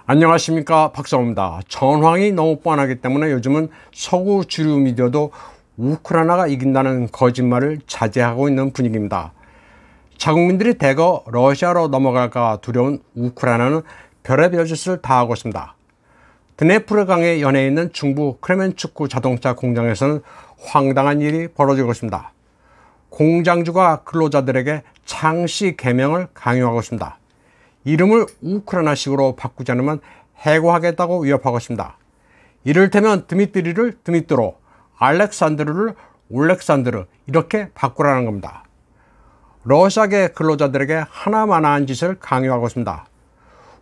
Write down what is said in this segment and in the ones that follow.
안녕하십니까, 박사호입니다. 전황이 너무 뻔하기 때문에 요즘은 서구 주류 미디어도 우크라이나가 이긴다는 거짓말을 자제하고 있는 분위기입니다. 자국민들이 대거 러시아로 넘어갈까 두려운 우크라이나는 별의별 짓을 다 하고 있습니다. 드네프르 강의 연해에 있는 중부 크레멘추크 자동차 공장에서는 황당한 일이 벌어지고 있습니다. 공장주가 근로자들에게 창씨 개명을 강요하고 있습니다. 이름을 우크라이나식으로 바꾸지 않으면 해고하겠다고 위협하고 있습니다. 이를테면 드미트리를 드미트로, 알렉산드르를 올렉산드르 이렇게 바꾸라는 겁니다. 러시아계 근로자들에게 하나마나한 짓을 강요하고 있습니다.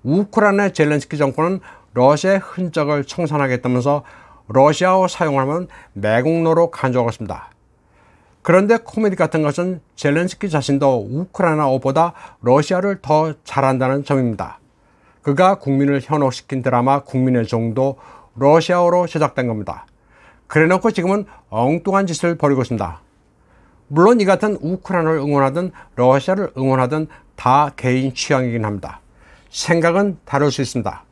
우크라이나 젤렌스키 정권은 러시아의 흔적을 청산하겠다면서 러시아어 사용하면 매국노로 간주하고 있습니다. 그런데 코미디 같은 것은 젤렌스키 자신도 우크라이나어보다 러시아를 더 잘한다는 점입니다. 그가 국민을 현혹시킨 드라마 국민의 종도 러시아어로 제작된 겁니다. 그래놓고 지금은 엉뚱한 짓을 벌이고 있습니다. 물론 이 같은 우크라이나를 응원하든 러시아를 응원하든 다 개인 취향이긴 합니다. 생각은 다를 수 있습니다.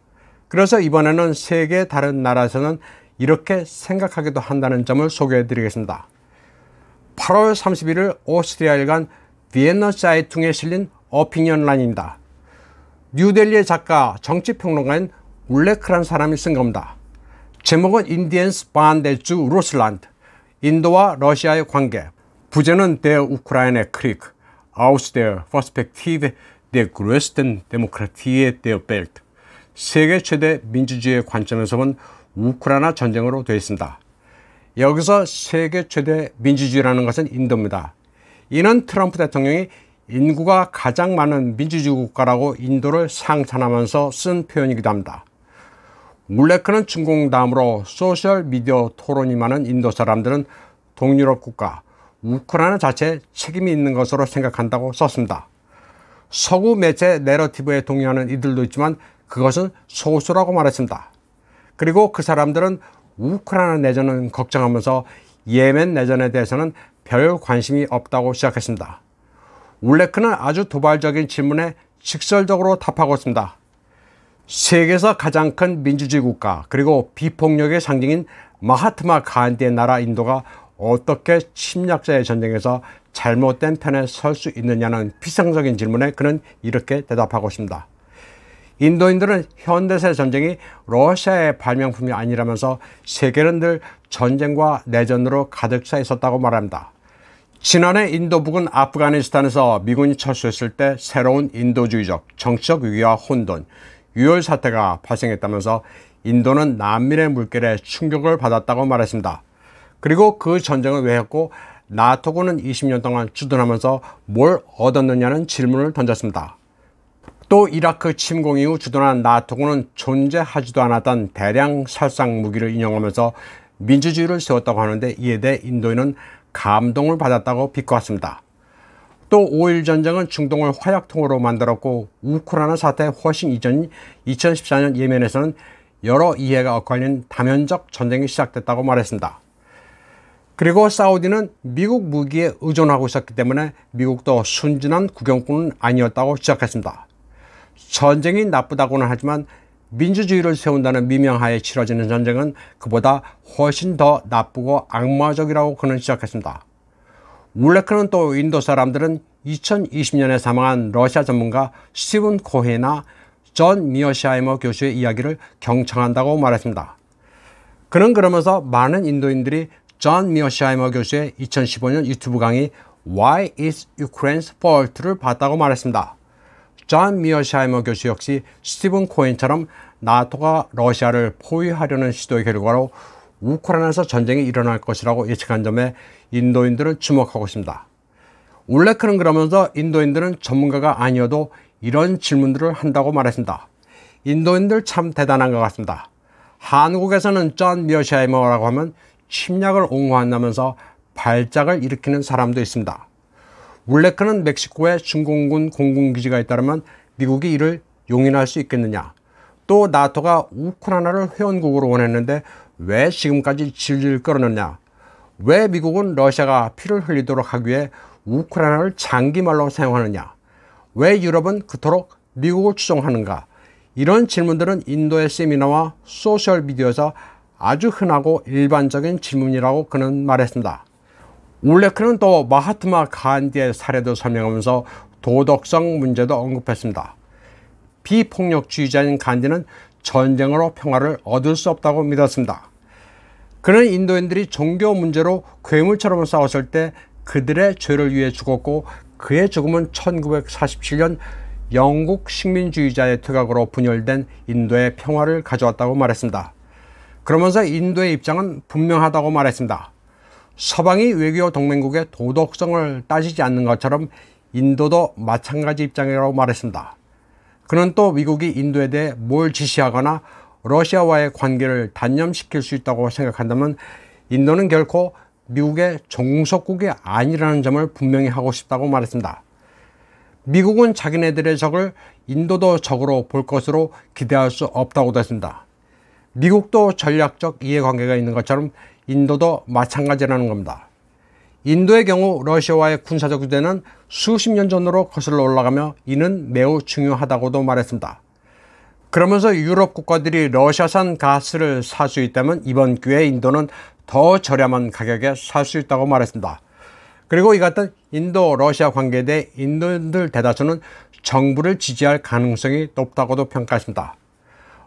그래서 이번에는 세계의 다른 나라에서는 이렇게 생각하기도 한다는 점을 소개해 드리겠습니다. 8월 31일 오스트리아 일간 비엔나 사이퉁에 실린 오피니언 라인입니다. 뉴델리의 작가, 정치평론가인 울레크라는 사람이 쓴 겁니다. 제목은 인디언스 반데주 루슬란드, 인도와 러시아의 관계, 부제는 Der Ukraine Krieg, aus der Perspektive der größten Demokratie der Welt, 세계 최대 민주주의의 관점에서 본 우크라이나 전쟁으로 되어 있습니다. 여기서 세계 최대 민주주의라는 것은 인도입니다. 이는 트럼프 대통령이 인구가 가장 많은 민주주의 국가라고 인도를 상찬하면서 쓴 표현이기도 합니다. 울레크는 중공 다음으로 소셜미디어 토론이 많은 인도 사람들은 동유럽 국가, 우크라이나 자체에 책임이 있는 것으로 생각한다고 썼습니다. 서구 매체 내러티브에 동의하는 이들도 있지만 그것은 소수라고 말했습니다. 그리고 그 사람들은 우크라이나 내전은 걱정하면서 예멘 내전에 대해서는 별 관심이 없다고 시작했습니다. 울레크는 아주 도발적인 질문에 직설적으로 답하고 있습니다. 세계에서 가장 큰 민주주의 국가 그리고 비폭력의 상징인 마하트마 간디의 나라 인도가 어떻게 침략자의 전쟁에서 잘못된 편에 설 수 있느냐는 피상적인 질문에 그는 이렇게 대답하고 있습니다. 인도인들은 현대세 전쟁이 러시아의 발명품이 아니라면서 세계는 늘 전쟁과 내전으로 가득 차 있었다고 말합니다. 지난해 인도 북은 아프가니스탄에서 미군이 철수했을 때 새로운 인도주의적, 정치적 위기와 혼돈, 유혈 사태가 발생했다면서 인도는 난민의 물결에 충격을 받았다고 말했습니다. 그리고 그 전쟁을 왜 했고 나토군은 20년 동안 주둔하면서 뭘 얻었느냐는 질문을 던졌습니다. 또 이라크 침공 이후 주둔한 나토군은 존재하지도 않았던 대량 살상 무기를 인용하면서 민주주의를 세웠다고 하는데 이에 대해 인도인은 감동을 받았다고 비꼬았습니다. 또 5.1 전쟁은 중동을 화약통으로 만들었고 우크라이나 사태 훨씬 이전인 2014년 예멘에서는 여러 이해가 엇갈린 다면적 전쟁이 시작됐다고 말했습니다. 그리고 사우디는 미국 무기에 의존하고 있었기 때문에 미국도 순진한 구경꾼은 아니었다고 지적했습니다. 전쟁이 나쁘다고는 하지만 민주주의를 세운다는 미명하에 치러지는 전쟁은 그보다 훨씬 더 나쁘고 악마적이라고 그는 지적했습니다. 울레크는 또 인도 사람들은 2020년에 사망한 러시아 전문가 스티븐 코헨이나 존 미어샤이머 교수의 이야기를 경청한다고 말했습니다. 그는 그러면서 많은 인도인들이 존 미어샤이머 교수의 2015년 유튜브 강의 Why is Ukraine's Fault를 봤다고 말했습니다. 존 미어샤이머 교수 역시 스티븐 코헨처럼 나토가 러시아를 포위하려는 시도의 결과로 우크라이나에서 전쟁이 일어날 것이라고 예측한 점에 인도인들은 주목하고 있습니다. 울레크는 그러면서 인도인들은 전문가가 아니어도 이런 질문들을 한다고 말했습니다. 인도인들 참 대단한 것 같습니다. 한국에서는 존 미어샤이머라고 하면 침략을 옹호한다면서 발작을 일으키는 사람도 있습니다. 울레크는 멕시코에 중공군 공군기지가 있다면 미국이 이를 용인할 수 있겠느냐. 또 나토가 우크라이나를 회원국으로 원했는데 왜 지금까지 질질 끌어냈냐. 왜 미국은 러시아가 피를 흘리도록 하기 위해 우크라이나를 장기말로 사용하느냐. 왜 유럽은 그토록 미국을 추종하는가. 이런 질문들은 인도의 세미나와 소셜미디어에서 아주 흔하고 일반적인 질문이라고 그는 말했습니다. 울레크는 또 마하트마 간디의 사례도 설명하면서 도덕성 문제도 언급했습니다. 비폭력주의자인 간디는 전쟁으로 평화를 얻을 수 없다고 믿었습니다. 그는 인도인들이 종교 문제로 괴물처럼 싸웠을 때 그들의 죄를 위해 죽었고, 그의 죽음은 1947년 영국 식민주의자의 퇴각으로 분열된 인도의 평화를 가져왔다고 말했습니다. 그러면서 인도의 입장은 분명하다고 말했습니다. 서방이 외교 동맹국의 도덕성을 따지지 않는 것처럼 인도도 마찬가지 입장이라고 말했습니다. 그는 또 미국이 인도에 대해 뭘 지시하거나 러시아와의 관계를 단념시킬 수 있다고 생각한다면 인도는 결코 미국의 종속국이 아니라는 점을 분명히 하고 싶다고 말했습니다. 미국은 자기네들의 적을 인도도 적으로 볼 것으로 기대할 수 없다고도 했습니다. 미국도 전략적 이해관계가 있는 것처럼 인도도 마찬가지라는 겁니다. 인도의 경우 러시아와의 군사적 유대는 수십 년 전으로 거슬러 올라가며 이는 매우 중요하다고도 말했습니다. 그러면서 유럽 국가들이 러시아산 가스를 살 수 있다면 이번 기회에 인도는 더 저렴한 가격에 살 수 있다고 말했습니다. 그리고 이 같은 인도-러시아 관계에 대해 인도인들 대다수는 정부를 지지할 가능성이 높다고도 평가했습니다.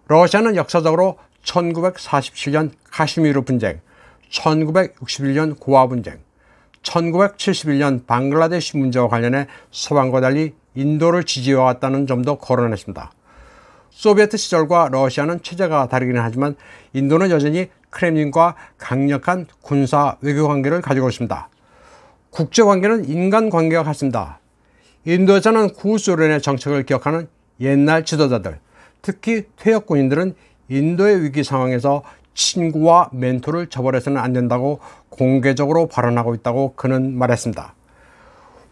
러시아는 역사적으로 1947년 카시미르 분쟁, 1961년 고아 분쟁, 1971년 방글라데시 문제와 관련해 서방과 달리 인도를 지지해왔다는 점도 거론했습니다. 소비에트 시절과 러시아는 체제가 다르기는 하지만 인도는 여전히 크렘린과 강력한 군사 외교 관계를 가지고 있습니다. 국제관계는 인간관계와 같습니다. 인도에서는 구소련의 정책을 기억하는 옛날 지도자들, 특히 퇴역 군인들은 인도의 위기 상황에서 친구와 멘토를 저버려서는 안 된다고 공개적으로 발언하고 있다고 그는 말했습니다.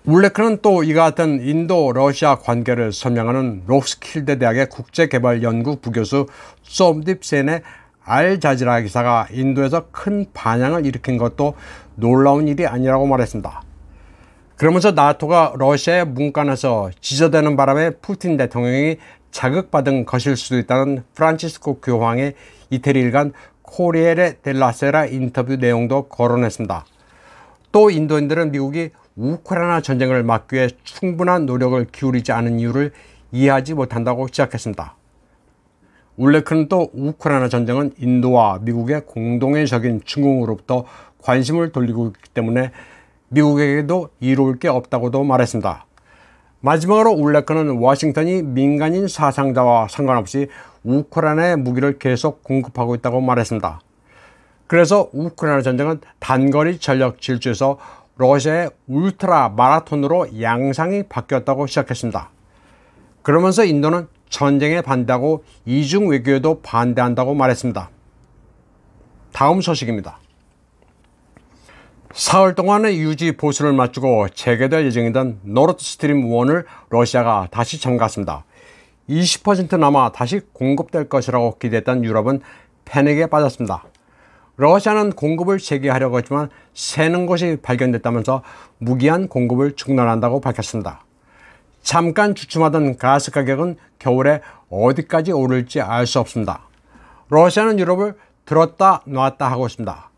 울레크는 또 이와 같은 인도-러시아 관계를 설명하는 로스킬드 대학의 국제개발연구 부교수 솜딥 센의 알자지라 기사가 인도에서 큰 반향을 일으킨 것도 놀라운 일이 아니라고 말했습니다. 그러면서 나토가 러시아의 문간에서 지저대는 바람에 푸틴 대통령이 자극받은 것일 수도 있다는 프란치스코 교황의 이태리일간 코리에레 델라세라 인터뷰 내용도 거론했습니다. 또 인도인들은 미국이 우크라이나 전쟁을 막기 위해 충분한 노력을 기울이지 않은 이유를 이해하지 못한다고 지적했습니다. 울레크는 또 우크라이나 전쟁은 인도와 미국의 공동의 적인 중국으로부터 관심을 돌리고 있기 때문에 미국에게도 이로울 게 없다고도 말했습니다. 마지막으로 울레크는 워싱턴이 민간인 사상자와 상관없이 우크라이나에 무기를 계속 공급하고 있다고 말했습니다. 그래서 우크라이나 전쟁은 단거리 전력 질주에서 러시아의 울트라 마라톤으로 양상이 바뀌었다고 시작했습니다. 그러면서 인도는 전쟁에 반대하고 이중 외교에도 반대한다고 말했습니다. 다음 소식입니다. 사흘 동안의 유지 보수를 마치고 재개될 예정이던 노르드스트림 1을 러시아가 다시 잠갔습니다. 20% 남아 다시 공급될 것이라고 기대했던 유럽은 패닉에 빠졌습니다. 러시아는 공급을 재개하려고 했지만 새는 곳이 발견됐다면서 무기한 공급을 중단한다고 밝혔습니다. 잠깐 주춤하던 가스 가격은 겨울에 어디까지 오를지 알 수 없습니다. 러시아는 유럽을 들었다 놨다 하고 있습니다.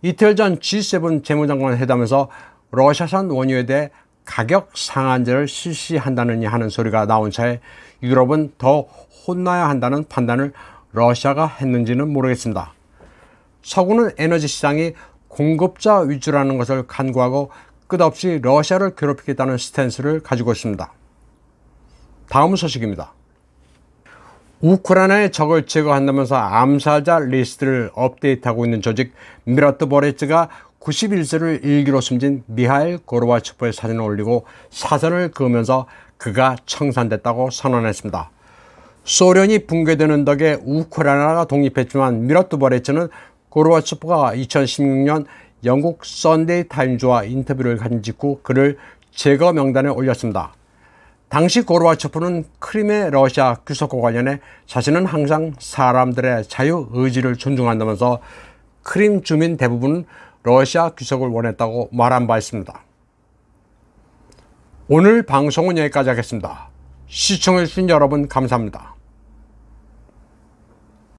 이틀 전 G7 재무장관 회담에서 러시아산 원유에 대해 가격 상한제를 실시한다느니 하는 소리가 나온 차에 유럽은 더 혼나야 한다는 판단을 러시아가 했는지는 모르겠습니다. 서구는 에너지 시장이 공급자 위주라는 것을 간과하고 끝없이 러시아를 괴롭히겠다는 스탠스를 가지고 있습니다. 다음 소식입니다. 우크라이나의 적을 제거한다면서 암살자 리스트를 업데이트하고 있는 조직 미라트보레츠가 91세를 일기로 숨진 미하일 고르바초프의 사진을 올리고 사선을 그으면서 그가 청산됐다고 선언했습니다. 소련이 붕괴되는 덕에 우크라이나가 독립했지만 미라트보레츠는 고르바초프가 2016년 영국 선데이 타임즈와 인터뷰를 가진 직후 그를 제거 명단에 올렸습니다. 당시 고르바초프는 크림의 러시아 규석과 관련해 자신은 항상 사람들의 자유의지를 존중한다면서 크림 주민 대부분은 러시아 규석을 원했다고 말한 바 있습니다. 오늘 방송은 여기까지 하겠습니다. 시청해주신 여러분 감사합니다.